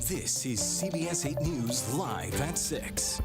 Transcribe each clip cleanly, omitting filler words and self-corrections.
This is CBS 8 News Live at 6.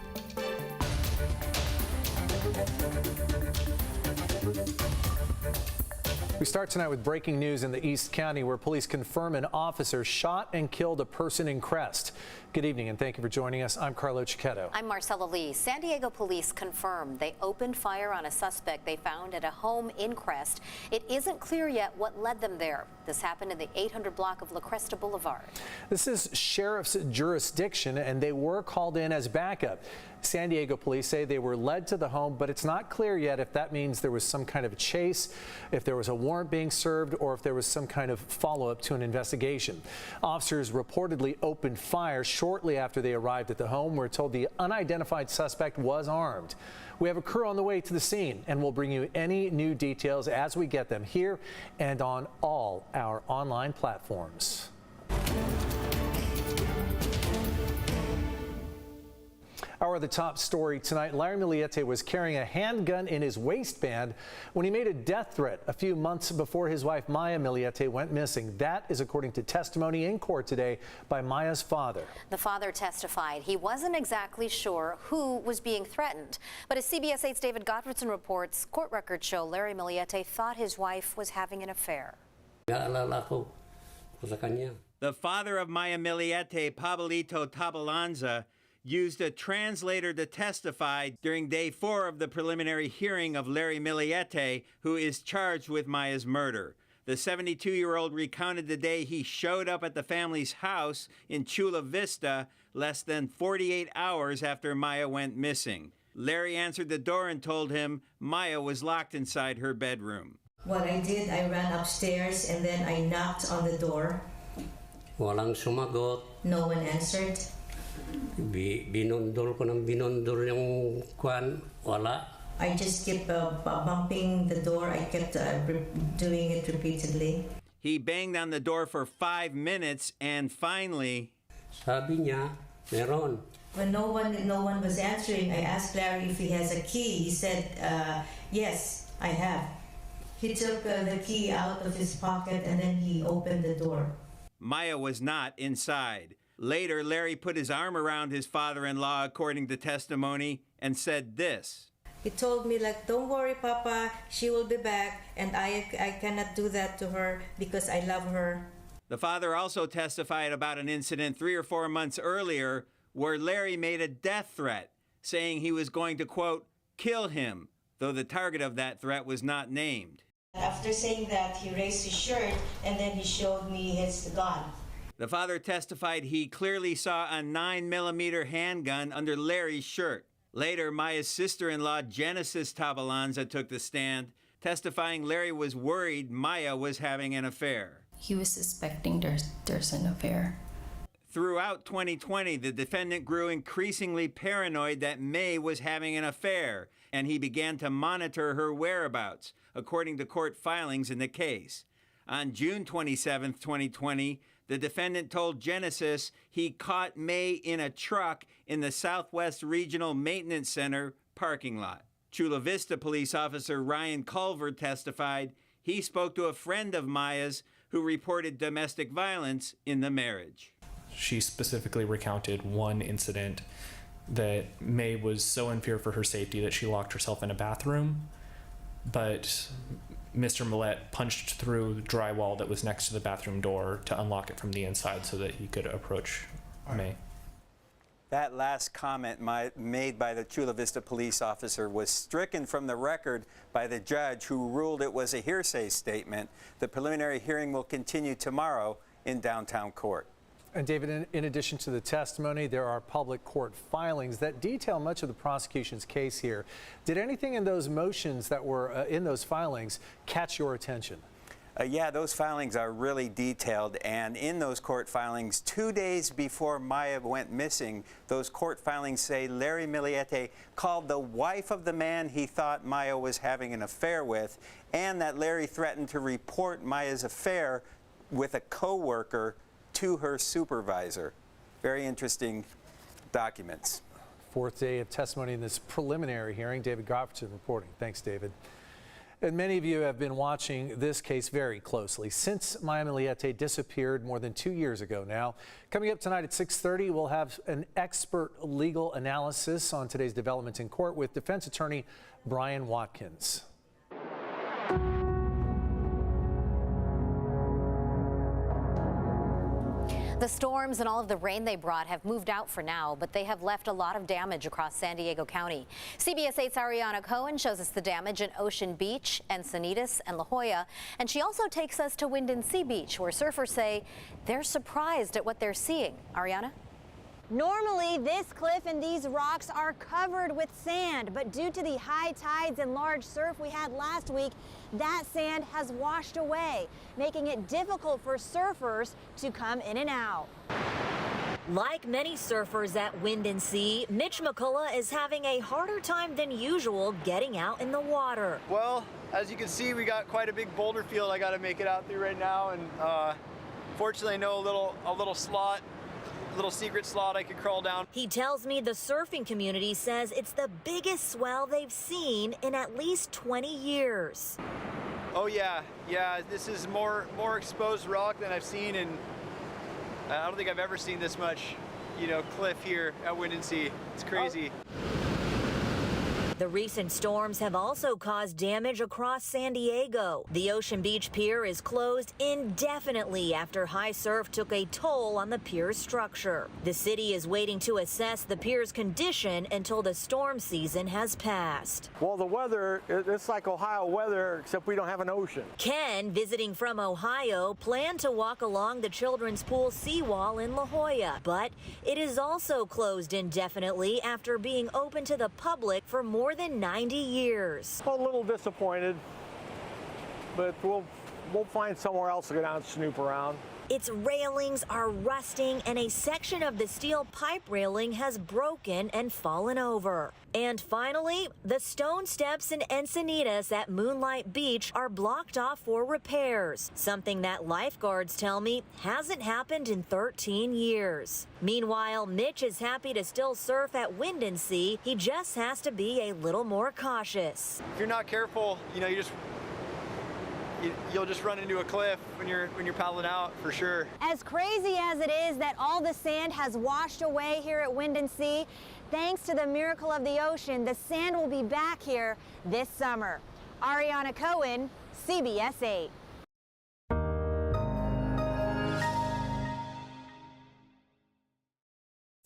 We start tonight with breaking news in the East County, where police confirm an officer shot and killed a person in Crest. Good evening, and thank you for joining us. I'm Carlo Cicchetto. I'm Marcella Lee. San Diego police confirmed they opened fire on a suspect they found at a home in Crest. It isn't clear yet what led them there. This happened in the 800 block of La Cresta Boulevard. This is sheriff's jurisdiction, and they were called in as backup. San Diego police say they were led to the home, but it's not clear yet if that means there was some kind of chase, if there was a warrant being served, or if there was some kind of follow-up to an investigation. Officers reportedly opened fire shortly after they arrived at the home. We're told the unidentified suspect was armed. We have a crew on the way to the scene, and we'll bring you any new details as we get them here and on all our online platforms. Our the top story tonight. Larry Millete was carrying a handgun in his waistband when he made a death threat a few months before his wife Maya Millete went missing. That is according to testimony in court today by Maya's father. The father testified he wasn't exactly sure who was being threatened. But as CBS 8's David Gottfredson reports, court records show Larry Millete thought his wife was having an affair. The father of Maya Millete, Pablito Tabalanza, used a translator to testify during day 4 of the preliminary hearing of Larry Millete, who is charged with Maya's murder. The 72-year-old recounted the day he showed up at the family's house in Chula Vista less than 48 hours after Maya went missing. Larry answered the door and told him Maya was locked inside her bedroom. What I did, I ran upstairs and then I knocked on the door. Walang sumagot. No one answered. Binundol ko ng binundol yung kwan, wala. I just kept bumping the door. I kept doing it repeatedly. He banged on the door for 5 minutes and finally, Sabi niya, meron. When no one was answering, I asked Larry if he has a key. He said, yes, I have. He took the key out of his pocket and then he opened the door. Maya was not inside. Later, Larry put his arm around his father-in-law, according to testimony, and said this. He told me, like, don't worry, Papa, she will be back, and I cannot do that to her because I love her. The father also testified about an incident 3 or 4 months earlier where Larry made a death threat, saying he was going to, quote, kill him, though the target of that threat was not named. After saying that, he raised his shirt, and then he showed me his gun. The father testified he clearly saw a 9mm handgun under Larry's shirt. Later, Maya's sister-in-law, Genesis Tabalanza, took the stand, testifying Larry was worried Maya was having an affair. He was suspecting there's an affair. Throughout 2020, the defendant grew increasingly paranoid that May was having an affair, and he began to monitor her whereabouts, according to court filings in the case. On June 27, 2020, the defendant told Genesis he caught May in a truck in the Southwest Regional Maintenance Center parking lot. Chula Vista police officer Ryan Culver testified he spoke to a friend of Maya's who reported domestic violence in the marriage. She specifically recounted one incident that May was so in fear for her safety that she locked herself in a bathroom, but Mr. Millete punched through the drywall that was next to the bathroom door to unlock it from the inside so that he could approach May. That last comment made by the Chula Vista police officer was stricken from the record by the judge, who ruled it was a hearsay statement. The preliminary hearing will continue tomorrow in downtown court. And David, in addition to the testimony, there are public court filings that detail much of the prosecution's case here. Did anything in those motions that were in those filings catch your attention? Yeah, those filings are really detailed, and in those court filings, 2 days before Maya went missing, those court filings say Larry Millete called the wife of the man he thought Maya was having an affair with, and that Larry threatened to report Maya's affair with a co-worker to her supervisor. Very interesting documents. Fourth day of testimony in this preliminary hearing. David Gottfredson reporting. Thanks, David. And many of you have been watching this case very closely since Maya Millete disappeared more than 2 years ago now. Coming up tonight at 6:30, we'll have an expert legal analysis on today's developments in court with defense attorney Brian Watkins. The storms and all of the rain they brought have moved out for now, but they have left a lot of damage across San Diego County. CBS 8's Ariana Cohen shows us the damage in Ocean Beach, Encinitas, and La Jolla. And she also takes us to Wind & Sea Beach, where surfers say they're surprised at what they're seeing. Ariana? Normally, this cliff and these rocks are covered with sand, but due to the high tides and large surf we had last week, that sand has washed away, making it difficult for surfers to come in and out. Like many surfers at Wind & Sea, Mitch McCullough is having a harder time than usual getting out in the water. Well, as you can see, we got quite a big boulder field I got to make it out through right now, and fortunately I know a little secret slot I could crawl down. He tells me the surfing community says it's the biggest swell they've seen in at least 20 years. Oh yeah, this is more exposed rock than I've seen, and I don't think I've ever seen this much, cliff here at Wind & Sea. It's crazy. The recent storms have also caused damage across San Diego. The Ocean Beach Pier is closed indefinitely after high surf took a toll on the pier's structure. The city is waiting to assess the pier's condition until the storm season has passed. Well, the weather, it's like Ohio weather, except we don't have an ocean. Ken, visiting from Ohio, planned to walk along the children's pool seawall in La Jolla, but it is also closed indefinitely after being open to the public for more than 90 years. Well, a little disappointed, but we'll find somewhere else to go down and snoop around. Its railings are rusting and a section of the steel pipe railing has broken and fallen over. And finally, the stone steps in Encinitas at Moonlight Beach are blocked off for repairs, something that lifeguards tell me hasn't happened in 13 years. Meanwhile, Mitch is happy to still surf at Wind & Sea. He just has to be a little more cautious. If you're not careful, you'll just run into a cliff when you're paddling out, for sure. As crazy as it is that all the sand has washed away here at Wind & Sea, thanks to the miracle of the ocean, the sand will be back here this summer. Ariana Cohen, CBS 8.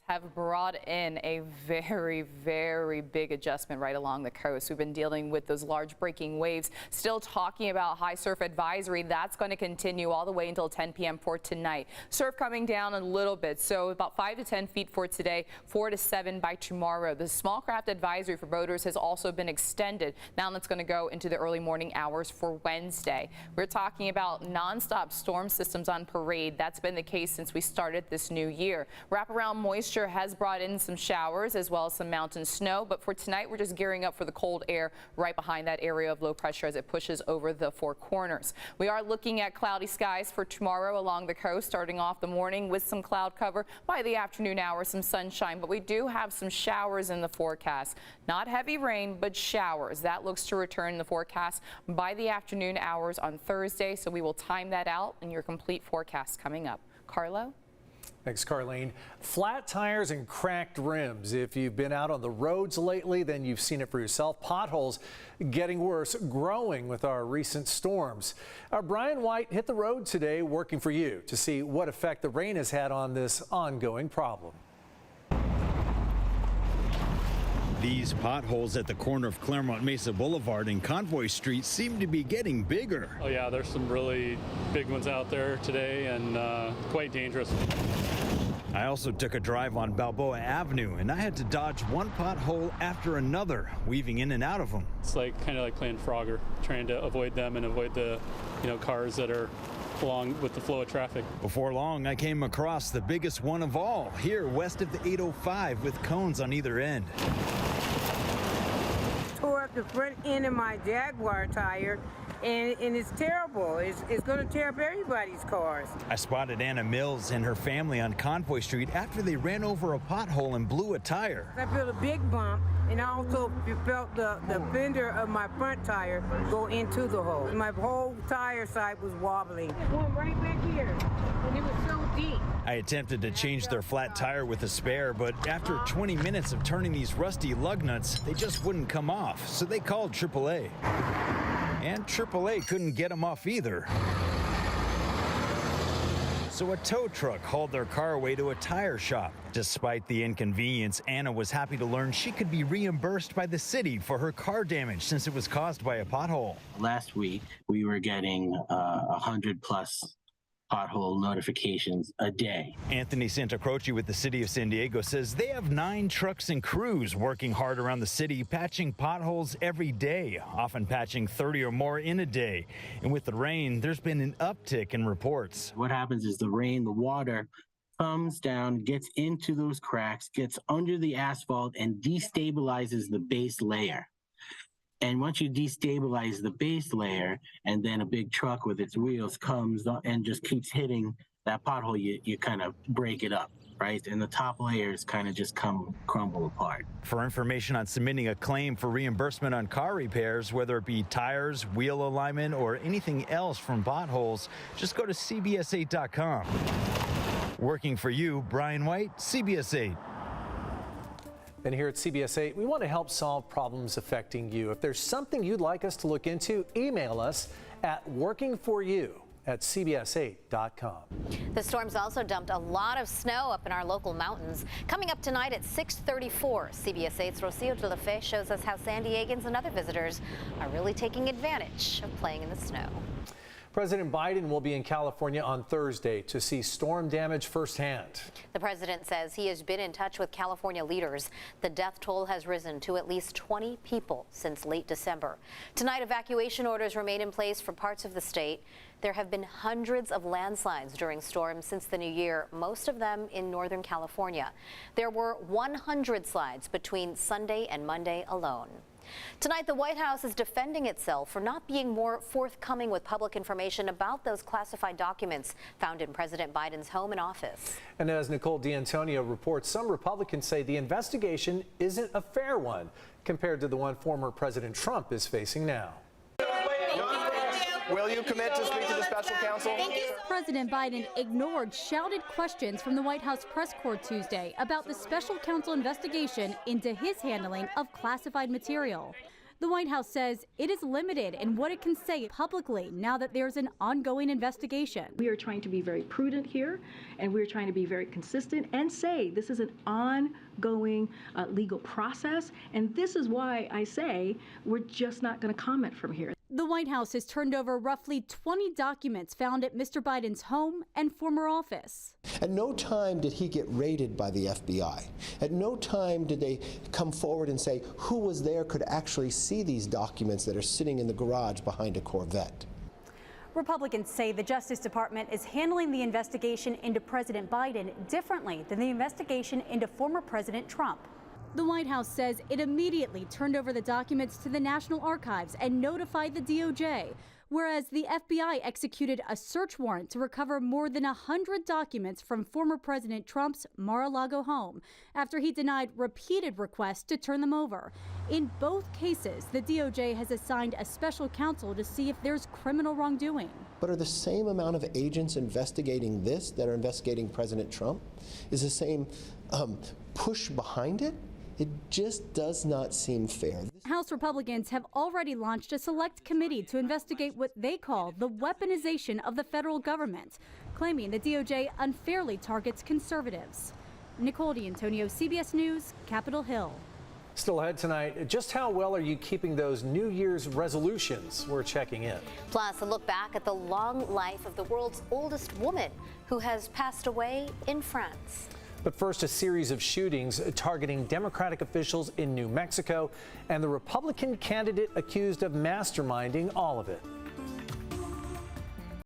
Have brought in a very, very big adjustment right along the coast. We've been dealing with those large breaking waves, still talking about high surf advisory. That's going to continue all the way until 10 p.m. for tonight. Surf coming down a little bit, so about 5 to 10 feet for today, 4 to 7 by tomorrow. The small craft advisory for boaters has also been extended. Now that's going to go into the early morning hours for Wednesday. We're talking about nonstop storm systems on parade. That's been the case since we started this new year. Wraparound moisture has brought in some showers as well as some mountain snow, but for tonight we're just gearing up for the cold air right behind that area of low pressure as it pushes over the Four Corners. We are looking at cloudy skies for tomorrow along the coast, starting off the morning with some cloud cover. By the afternoon hours, some sunshine, but we do have some showers in the forecast. Not heavy rain, but showers. That looks to return in the forecast by the afternoon hours on Thursday, so we will time that out in your complete forecast coming up. Carlo? Thanks, Carlene. Flat tires and cracked rims. If you've been out on the roads lately, then you've seen it for yourself. Potholes getting worse, growing with our recent storms. Our Brian White hit the road today working for you to see what effect the rain has had on this ongoing problem. These potholes at the corner of Claremont Mesa Boulevard and Convoy Street seem to be getting bigger. Oh yeah, there's some really big ones out there today and quite dangerous. I also took a drive on Balboa Avenue and I had to dodge one pothole after another, weaving in and out of them. It's kind of like playing Frogger, trying to avoid them and avoid the cars that are along with the flow of traffic. Before long, I came across the biggest one of all, here west of the 805 with cones on either end. Tore up the front end of my Jaguar tire and it's terrible. It's going to tear up everybody's cars. I spotted Anna Mills and her family on Convoy Street after they ran over a pothole and blew a tire. I felt a big bump, and I also felt the fender of my front tire go into the hole. My whole tire side was wobbling. It went right back here, and it was so deep. I attempted to change their flat tire with a spare, but after 20 minutes of turning these rusty lug nuts, they just wouldn't come off, so they called AAA. And AAA couldn't get them off either. So a tow truck hauled their car away to a tire shop. Despite the inconvenience, Anna was happy to learn she could be reimbursed by the city for her car damage since it was caused by a pothole. Last week, we were getting 100 plus pothole notifications a day. Anthony Santacroce with the city of San Diego says they have 9 trucks and crews working hard around the city, patching potholes every day, often patching 30 or more in a day. And with the rain, there's been an uptick in reports. What happens is the rain, the water comes down, gets into those cracks, gets under the asphalt, and destabilizes the base layer. And once you destabilize the base layer, and then a big truck with its wheels comes and just keeps hitting that pothole, you kind of break it up, right? And the top layers kind of just crumble apart. For information on submitting a claim for reimbursement on car repairs, whether it be tires, wheel alignment, or anything else from potholes, just go to CBS8.com. Working for you, Brian White, CBS 8. And here at CBS 8, we want to help solve problems affecting you. If there's something you'd like us to look into, email us at workingforyou@cbs8.com. The storms also dumped a lot of snow up in our local mountains. Coming up tonight at 6:34, CBS 8's Rocio de la Fe shows us how San Diegans and other visitors are really taking advantage of playing in the snow. President Biden will be in California on Thursday to see storm damage firsthand. The president says he has been in touch with California leaders. The death toll has risen to at least 20 people since late December. Tonight, evacuation orders remain in place for parts of the state. There have been hundreds of landslides during storms since the new year, most of them in Northern California. There were 100 slides between Sunday and Monday alone. Tonight, the White House is defending itself for not being more forthcoming with public information about those classified documents found in President Biden's home and office. And as Nicole D'Antonio reports, some Republicans say the investigation isn't a fair one compared to the one former President Trump is facing now. Will you commit to speak to the special counsel? President Biden ignored shouted questions from the White House press corps Tuesday about the special counsel investigation into his handling of classified material. The White House says it is limited in what it can say publicly now that there's an ongoing investigation. We are trying to be very prudent here, and we're trying to be very consistent and say this is an ongoing legal process, and this is why I say we're just not going to comment from here. The White House has turned over roughly 20 documents found at Mr. Biden's home and former office. At no time did he get raided by the FBI. At no time did they come forward and say who was there could actually see these documents that are sitting in the garage behind a Corvette. Republicans say the Justice Department is handling the investigation into President Biden differently than the investigation into former President Trump. The White House says it immediately turned over the documents to the National Archives and notified the DOJ, whereas the FBI executed a search warrant to recover more than 100 documents from former President Trump's Mar-a-Lago home after he denied repeated requests to turn them over. In both cases, the DOJ has assigned a special counsel to see if there's criminal wrongdoing. But are the same amount of agents investigating this that are investigating President Trump? Is the same push behind it? It just does not seem fair. House Republicans have already launched a select committee to investigate what they call the weaponization of the federal government, claiming the DOJ unfairly targets conservatives. Nicole D'Antonio, CBS News, Capitol Hill. Still ahead tonight, just how well are you keeping those New Year's resolutions? We're checking in. Plus, a look back at the long life of the world's oldest woman who has passed away in France. But first, a series of shootings targeting Democratic officials in New Mexico and the Republican candidate accused of masterminding all of it.